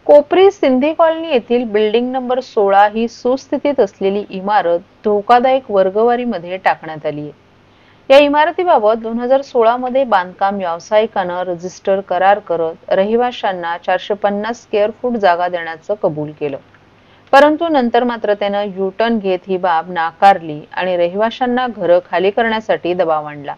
कोपरी Sindhi colony येथील building number 16 ही सुस्थितीत असलेली इमारत धोकादायक वर्गवारीमध्ये टाकण्यात आली आहे. या इमारतीबाबत 2016 मध्ये बांधकाम व्यावसायिकानं रजिस्टर करार करत रहिवाशांना 450 स्क्वेअर फूट जागा देण्याचं कबूल केलं. परंतु नंतर मात्र त्यानं यू-टर्न घेत ही बाब नाकारली आणि रहिवाशांना घरं खाली करण्यासाठी दबाव आणला.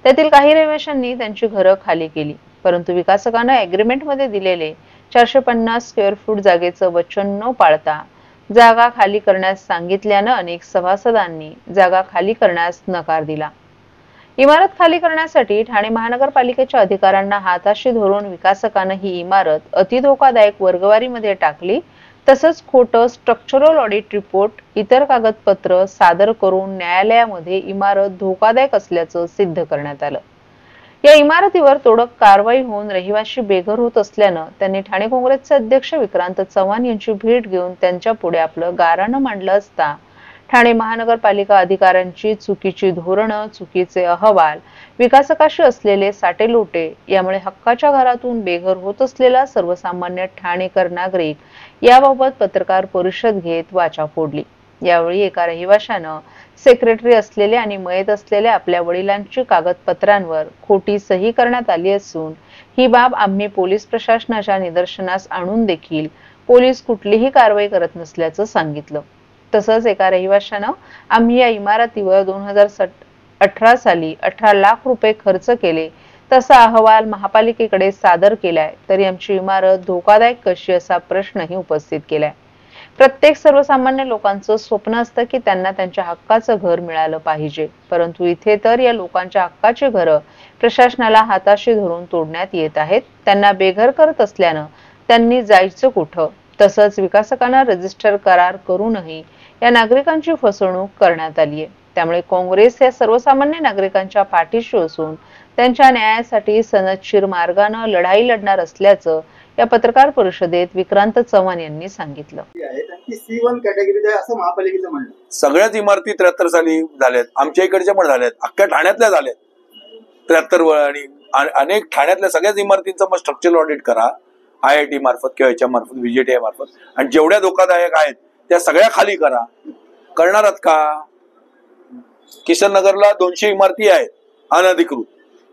त्यातील काही रहिवाशांनी त्यांची घरं खाली केली, परंतु विकासकानं ॲग्रीमेंटमध्ये दिलेले 450 स्क्वेअर फूट जागेचं वचन न पाळता जागा खाली करण्यास सांगितल्यानं अनेक सभासदांनी जागा खाली करण्यास नकार दिला. इमारत खाली करण्यासाठी ठाणे महानगरपालिकेच्या अधिकाऱ्यांना हाताशी धरून विकासकानं ही इमारत अतिधोकादायक वर्गवारीमध्ये टाकली. तसंच खोटं स्ट्रक्चरल ऑडिट रिपोर्ट, इतर कागदपत्र सादर करून न्यायालयामध्ये इमारत धोकादायक असल्याचं सिद्ध करण्यात आलं. या इमारतीवर तोडक कारवाई होऊन रहिवाशी बेघर होत असल्यानं त्यांनी ठाणे काँग्रेसचे अध्यक्ष विक्रांत चव्हाण यांची भेट घेऊन त्यांच्या पुढे आपलं गाऱ्हाणं मांडलं असता ठाणे महानगरपालिका अधिकाऱ्यांची चुकीची धोरणं, चुकीचे अहवाल, विकासकाशी असलेले साटेलोटे यामुळे हक्काच्या घरातून बेघर होत असलेला सर्वसामान्य ठाणेकर नागरिक याबाबत पत्रकार परिषद घेत वाचा फोडली. यावेळी एका रहिवाशानं सेक्रेटरी असलेले आणि मयत असलेल्या आपल्या वडिलांची कागदपत्रांवर खोटी सही करण्यात आली असून ही बाब आम्ही पोलीस प्रशासनाच्या निदर्शनास आणून देखील पोलीस कुठलीही कारवाई करत नसल्याचं सांगितलं. तसंच एका रहिवाशानं आम्ही या इमारतीवर 2018 साली 18 लाख रुपये खर्च केले तसा अहवाल महापालिकेकडे सादर केलाय, तरी आमची इमारत धोकादायक कशी असा प्रश्नही उपस्थित केलाय. प्रत्येक सर्वसामान्य लोकांचं स्वप्न असतं की त्यांना त्यांच्या हक्काचं घर मिळालं पाहिजे, परंतु इथे तर या लोकांच्या हक्काची घरं प्रशासनाला हाताशी धरून तोडण्यात येत आहेत. त्यांना बेघर करत असल्यानं त्यांनी जायचं कुठं? तसंच विकासकांना रजिस्टर करार करूनही या नागरिकांची फसवणूक करण्यात आली आहे. त्यामुळे काँग्रेस या सर्वसामान्य नागरिकांच्या पाठीशी असून त्यांच्या न्यायासाठी सनदशीर मार्गानं लढाई लढणार असल्याचं या पत्रकार परिषदेत विक्रांत चव्हाण यांनी सांगितलं. C1 कॅटेगरी असं महापालिकेचं म्हणणं. सगळ्याच इमारती 73 साली झाल्यात, आमच्या इकडच्या पण झाल्यात, अख्ख्या ठाण्यातल्या झाल्यात 73 आणि अनेक ठाण्यातल्या सगळ्याच इमारतींचं मग स्ट्रक्चरल ऑडिट करा IIT मार्फत किंवा याच्या मार्फत VJTI मार्फत, आणि जेवढ्या धोकादायक आहेत त्या सगळ्या खाली करा. करणार आहात का? किशन नगरला 200 इमारती आहेत अनधिकृत,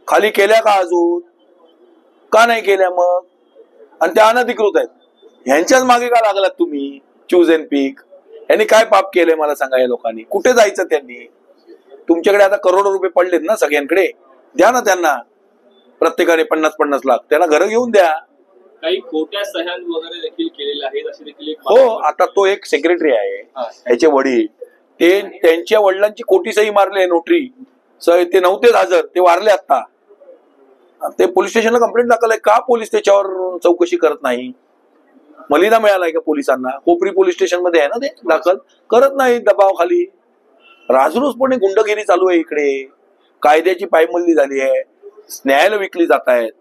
खाली केल्या का? अजून का नाही केल्या मग? आणि त्या अनधिकृत आहेत, ह्यांच्याच मागे का लागलात तुम्ही? चूज अँड पिक यांनी काय पाप केलंय मला सांगा. या लोकांनी कुठे जायचं? त्यांनी तुमच्याकडे आता करोडो रुपये पडलेत ना, सगळ्यांकडे द्या ना त्यांना, प्रत्येकाने 50-50 लाख त्यांना घरं घेऊन द्या. काही खोट्या सह्या वगैरे देखील केलेल्या आहेत असे देखील हो. आता तो एक सेक्रेटरी आहे, याचे वडील, ते त्यांच्या वडिलांची खोटी सही मारले, नोटरी ते नव्हतेच हजर, ते वारले आता. ते पोलीस स्टेशनला कंप्लेंट दाखल आहे. का पोलीस त्याच्यावर चौकशी करत नाही? मलिदा मिळालाय का पोलिसांना? कोपरी पोलीस स्टेशन मध्ये आहे ना, ते दाखल करत नाही. दबावाखाली राजरोसपणे गुंडगिरी चालू आहे इकडे, कायद्याची पायमल्ली झाली आहे, न्यायालय विकली जात आहेत,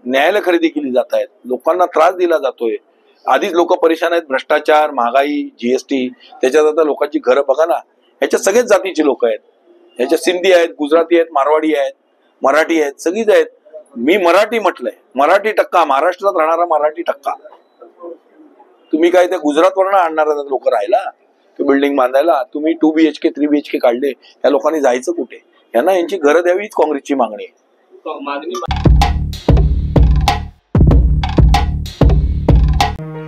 न्यायालय खरेदी केली जात आहेत, लोकांना त्रास दिला जातोय. आधीच लोक परेशान आहेत, भ्रष्टाचार, महागाई, GST, त्याच्यात आता लोकांची घरं बघा ना. ह्याच्यात सगळेच जातीची लोक आहेत, ह्याच्यात सिंधी आहेत, गुजराती आहेत, मारवाडी आहेत, मराठी आहेत, सगळीच आहेत. मी मराठी म्हटलंय, मराठी टक्का, महाराष्ट्रात राहणारा मराठी टक्का. तुम्ही काय त्या गुजरात वरनं आणणार लोक राहायला, बिल्डिंग बांधायला? तुम्ही 2 BHK 3 BHK काढले, या लोकांनी जायचं कुठे? यांना यांची घरं द्यावी हीच काँग्रेसची मागणी आहे.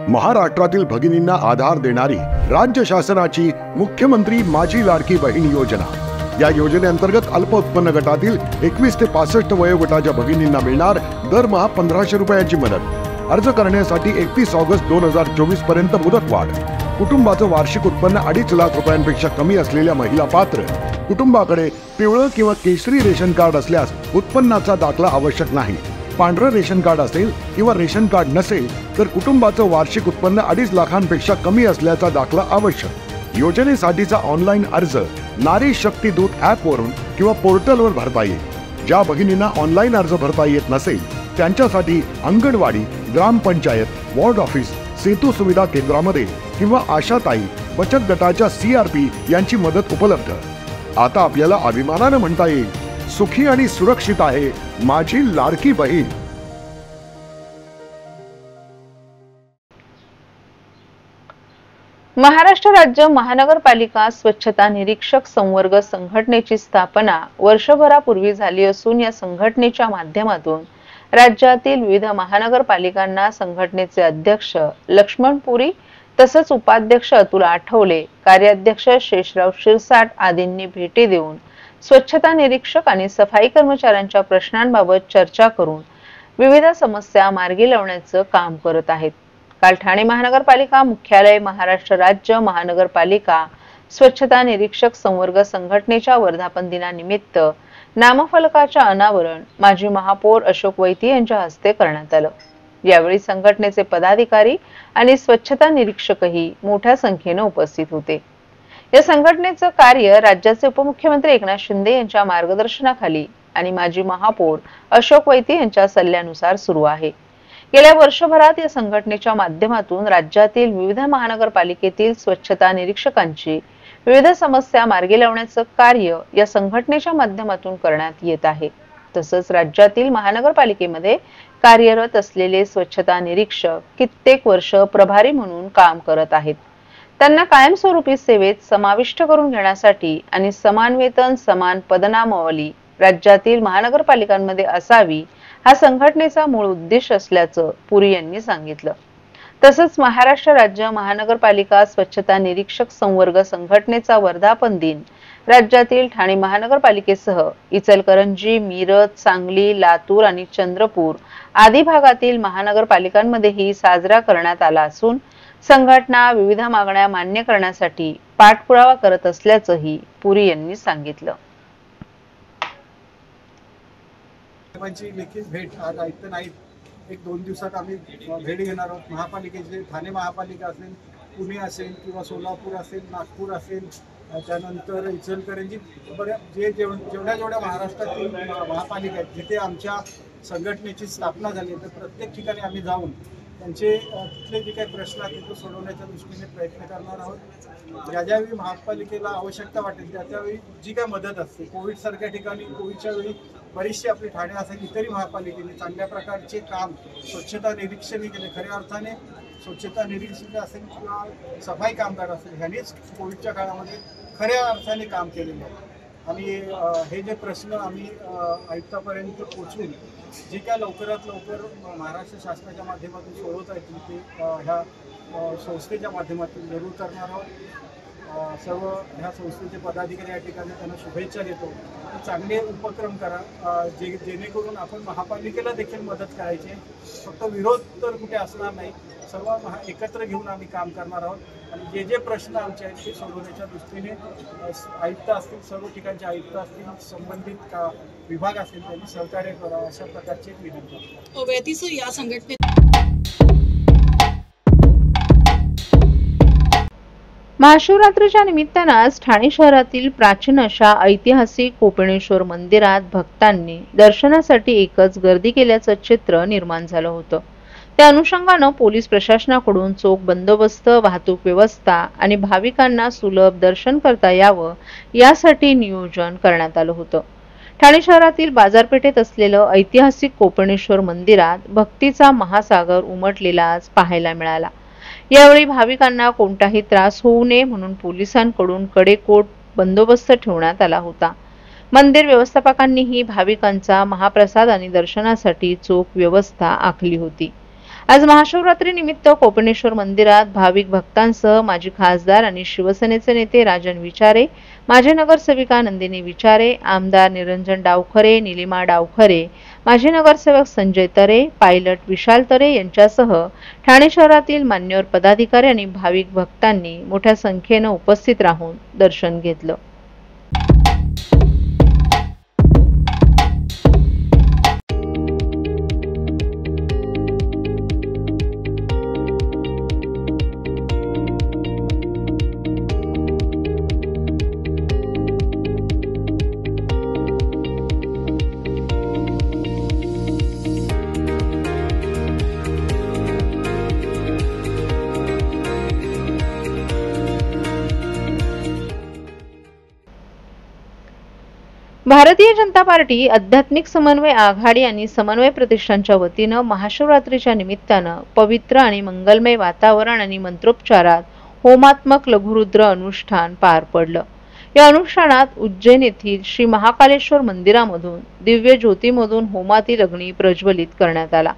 महाराष्ट्रातील भगिनींना आधार देणारी राज्य शासनाची मुख्यमंत्री माझी लाडकी बहीण योजना. या योजनेअंतर्गत अल्प उत्पन्न गटातील 21 ते 65 वयोगटाच्या भगिनींना मिळणार दरमहा 1500 रुपयांची मदत. अर्ज करण्यासाठी 31 ऑगस्ट 2024 पर्यंत मुदतवाढ. कुटुंबाचं वार्षिक उत्पन्न 2.5 लाख रुपयांपेक्षा कमी असलेल्या महिला पात्र. कुटुंबाकडे पिवळं किंवा केशरी रेशन कार्ड असल्यास उत्पन्नाचा दाखला आवश्यक नाही. पांढरं रेशन कार्ड असेल किंवा रेशन कार्ड नसेल तर कुटुंबाचं वार्षिक उत्पन्न 2.5 लाखांपेक्षा कमी असल्याचा दाखला आवश्यक. योजनेसाठीचा ऑनलाईन अर्ज नारी शक्ती दूत ॲप वरून किंवा पोर्टलवर भरता येईल. ज्या भगिनींना ऑनलाईन अर्ज भरता येत नसेल त्यांच्यासाठी अंगणवाडी, ग्रामपंचायत, वॉर्ड ऑफिस, सेतू सुविधा केंद्रामध्ये किंवा आशाताई बचत गटाच्या CRP यांची मदत उपलब्ध. आता आपल्याला अभिमानानं म्हणता येईल, सुखी आणि सुरक्षित आहे माझी लाडकी बहीण. महाराष्ट्र राज्य महानगरपालिका स्वच्छता निरीक्षक संवर्ग संघटनेची स्थापना वर्षभरापूर्वी झाली असून या संघटनेच्या माध्यमातून राज्यातील विविध महानगरपालिकांना संघटनेचे अध्यक्ष लक्ष्मण पुरी तसंच उपाध्यक्ष अतुल आठवले, कार्याध्यक्ष शेषराव शिरसाट आदींनी भेटी देऊन स्वच्छता निरीक्षक आणि सफाई कर्मचाऱ्यांच्या प्रश्नांबाबत चर्चा करून विविध समस्या मार्गी लावण्याचं काम करत आहेत। काल ठाणे महानगरपालिका मुख्यालय महाराष्ट्र राज्य महानगरपालिका स्वच्छता निरीक्षक संवर्ग संघटनेच्या वर्धापन दिनानिमित्त नामफलकाच्या अनावरण माजी महापौर अशोक वैती यांच्या हस्ते करण्यात आलं। यावेळी संघटनेचे पदाधिकारी आणि स्वच्छता निरीक्षकही मोठ्या संख्येने उपस्थित होते। या संघटनेचं कार्य राज्याचे उपमुख्यमंत्री एकनाथ शिंदे यांच्या मार्गदर्शनाखाली आणि माजी महापौर अशोक वैती यांच्या सल्ल्यानुसार सुरू आहे। गेल्या वर्षभरात या संघटनेच्या माध्यमातून राज्यातील विविध महानगरपालिकेतील स्वच्छता निरीक्षकांची विविध समस्या मार्गी लावण्याचं कार्य या संघटनेच्या माध्यमातून करण्यात येत आहे। तसंच राज्यातील महानगरपालिकेमध्ये कार्यरत असलेले स्वच्छता निरीक्षक कित्येक वर्ष प्रभारी म्हणून काम करत आहेत। त्यांना कायमस्वरूपी सेवेत समाविष्ट करून घेण्यासाठी आणि समान वेतन समान पदनामावली राज्यातील महानगरपालिकांमध्ये असावी हा संघटनेचा मूळ उद्देश असल्याचं पुरी यांनी सांगितलं। तसंच महाराष्ट्र राज्य महानगरपालिका स्वच्छता निरीक्षक संवर्ग संघटनेचा वर्धापन दिन राज्यातील ठाणे महानगरपालिकेसह इचलकरंजी, मिरज, सांगली, लातूर आणि चंद्रपूर आदी भागातील महानगरपालिकांमध्येही साजरा करण्यात आला असून संघटना विविध मागण्या मान्य करण्यासाठी पाठपुरावा करत असल्याचंही पुरी यांनी सांगितलं। लिखित भेट आज आयुक्त नाईक 1-2 दिवसात आम्ही भेट घेणार आहोत। महापालिकेचे ठाणे महापालिका असेल, पुणे असेल किंवा सोलापूर असेल, नागपूर असेल, त्यानंतर इचलकरंजी, जेवढ्या महाराष्ट्रातील महापालिका आहेत जिथे आमच्या संघटनेची स्थापना झाली तर प्रत्येक ठिकाणी आम्ही जाऊन त्यांचे तिथले जे काही प्रश्न आहेत ते सोडवण्याच्या दृष्टीने प्रयत्न करणार आहोत। ज्यावेळी महापालिकेला आवश्यकता वाटेल त्यावेळी जी काय मदत असते, कोविड सारख्या ठिकाणी कोविडच्या वेळी बरीचशी आपली ठाणे असेल इतरही महापालिकेने चांगल्या प्रकारचे काम स्वच्छता निरीक्षण केले। खऱ्या अर्थाने स्वच्छता निरीक्षक असेल किंवा सफाई कामगार असेल ह्यांनीच कोविडच्या काळामध्ये खऱ्या अर्थाने काम केलेलं आहे। आणि हे जे प्रश्न आम्ही आयुक्तापर्यंत पोहोचून जे काय लवकरात लवकर महाराष्ट्र शासनाच्या माध्यमातून सोडवता येतील ते ह्या संस्थेच्या माध्यमातून जरूर करणार आहोत। सर्व ह्या संस्थेचे पदाधिकारी या ठिकाणी त्यांना शुभेच्छा देतो। चांगले उपक्रम करा जेणेकरून आपण महापालिकेला देखील मदत करायची, फक्त विरोध तर कुठे असणार नाही, सर्व एकत्र घेऊन आम्ही काम करणार आहोत। आणि जे प्रश्न आमचे आहेत ते सोडवण्याच्या दृष्टीने आयुक्त असतील, सर्व ठिकाणचे आयुक्त असतील, संबंधित विभाग असतील त्यांनी सहकार्य करावं अशा प्रकारची एक विनंती। या संघटने महाशिवरात्रीच्या निमित्तानं आज ठाणे शहरातील प्राचीन अशा ऐतिहासिक कोपिनेश्वर मंदिरात भक्तांनी दर्शनासाठी एकच गर्दी केल्याचं चित्र निर्माण झालं होतं। त्या अनुषंगानं पोलीस प्रशासनाकडून चोख बंदोबस्त, वाहतूक व्यवस्था आणि भाविकांना सुलभ दर्शन करता यावं यासाठी नियोजन करण्यात आलं होतं। ठाणे शहरातील बाजारपेठेत असलेलं ऐतिहासिक कोपिनेश्वर मंदिरात भक्तीचा महासागर उमटलेला आज पाहायला मिळाला। यावेळी भाविकांना कोणताही त्रास होऊ नये म्हणून पोलिसांकडून कडेकोट बंदोबस्त ठेवण्यात आला होता। मंदिर व्यवस्थापकांनीही भाविकांचा महाप्रसाद आणि दर्शनासाठी चोख व्यवस्था आखली होती। आज महाशिवरात्री निमित्त कोपिनेश्वर मंदिरात भाविक भक्तांसह माजी खासदार आणि शिवसेनेचे नेते राजन विचारे, माजी नगरसेविका नंदिनी विचारे, आमदार निरंजन डावखरे, निलिमा डावखरे, माजी नगरसेवक संजय तरे, पायलट विशाल तरे यांच्यासह ठाणे शहरातील मान्यवर पदाधिकारी आणि भाविक भक्तांनी मोठ्या संख्येने उपस्थित राहून दर्शन घेतलं। भारतीय जनता पार्टी आध्यात्मिक समन्वय आघाडी आणि समन्वय प्रतिष्ठानच्या वतीनं महाशिवरात्रीच्या निमित्तानं पवित्र आणि मंगलमय वातावरण आणि मंत्रोच्चारात होमात्मक लघुरुद्र अनुष्ठान पार पडलं। या अनुष्ठानात उज्जैन येथील श्री महाकालेश्वर मंदिरामधून दिव्य ज्योतीमधून होमातील अग्नी प्रज्वलित करण्यात आला।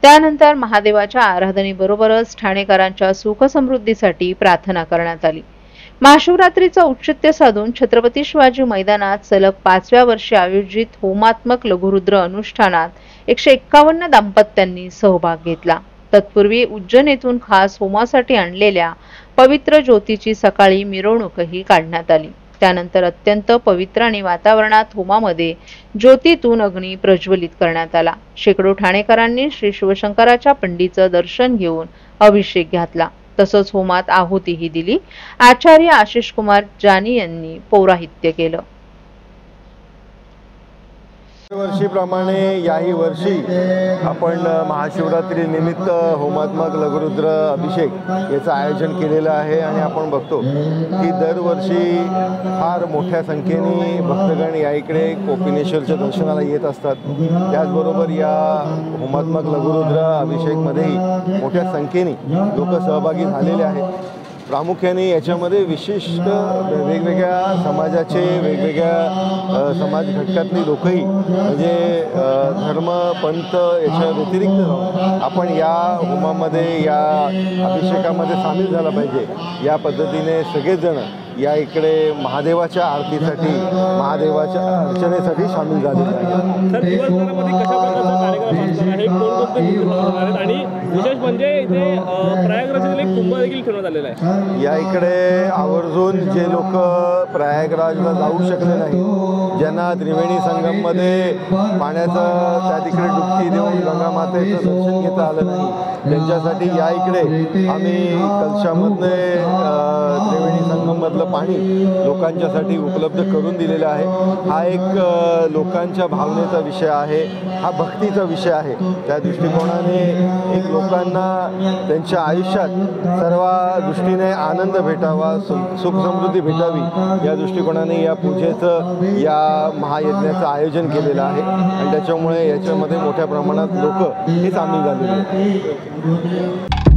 त्यानंतर महादेवाच्या आराधनेबरोबरच ठाणेकरांच्या सुख समृद्धीसाठी प्रार्थना करण्यात आली। महाशिवरात्रीचा औचित्य साधून छत्रपती शिवाजी मैदानात सलग 5व्या वर्षी आयोजित होमात्मक लघुरुद्र अनुष्ठानात 151 दाम्पत्यांनी सहभाग घेतला। तत्पूर्वी उज्जैन येथून खास होमासाठी आणलेल्या पवित्र ज्योतीची सकाळी मिरवणूकही काढण्यात आली। त्यानंतर अत्यंत पवित्र आणि वातावरणात होमामध्ये ज्योतीतून अग्नी प्रज्वलित करण्यात आला। शेकडो ठाणेकरांनी श्री शिवशंकराच्या पिंडीचं दर्शन घेऊन अभिषेक घातला। तसंच होमात आहुतीही दिली। आचार्य आशिष कुमार जानी यांनी पौराहित्य केलं। वर्षीप्रमाणे याही वर्षी आपण महाशिवरात्री निमित्त होमात्मक लघुरुद्र अभिषेक याचं आयोजन केलेलं आहे आणि आपण बघतो की दरवर्षी फार मोठ्या संख्येने भक्तगण या इकडे कोपिनेश्वरच्या दर्शनाला येत असतात। त्याचबरोबर या होमात्मक लघुरुद्र अभिषेकमध्येही मोठ्या संख्येने लोक सहभागी झालेले आहेत। प्रामुख्याने याच्यामध्ये विशिष्ट वेगवेगळ्या समाजाचे वेगवेगळ्या समाज घटकातली लोकही म्हणजे धर्म पंथ याच्या व्यतिरिक्त राहून आपण या होमामध्ये या अभिषेकामध्ये सामील झाला पाहिजे या पद्धतीने सगळेजण या इकडे महादेवाच्या आरतीसाठी महादेवाच्या अर्चनेसाठी सामील झालेले आहेत। सर, दिवसभरामध्ये कशा प्रकारचा कार्यक्रम असणार आहे, कोणकोणते मुद्दे होणार आहेत आणि विशेष म्हणजे इथे प्रयागराजमध्ये एक कुंभ देखील ठेवण्यात आलेला आहे। या इकडे आवर्जून जे लोक प्रयागराजला जाऊ शकले नाही, ज्यांना त्रिवेणी संगममध्ये पाण्याचं त्या तिकडे डुबकी देऊन गंगा मातेचं दर्शन घेता आलं नाही, त्यांच्यासाठी या इकडे आम्ही कलशामध्ये त्रिवेणी संगममधलं पाणी लोकांच्यासाठी उपलब्ध करून दिलेलं आहे। हा एक लोकांच्या भावनेचा विषय आहे, हा भक्तीचा विषय आहे। त्या दृष्टिकोनाने एक लोकांना त्यांच्या आयुष्यात सर्व दृष्टीने आनंद भेटावा, सुख समृद्धी भेटावी या दृष्टिकोनाने या पूजेचं या महायज्ञाचं आयोजन केलेलं आहे आणि त्याच्यामुळे याच्यामध्ये मोठ्या प्रमाणात लोक हे सामील झालेले आहेत।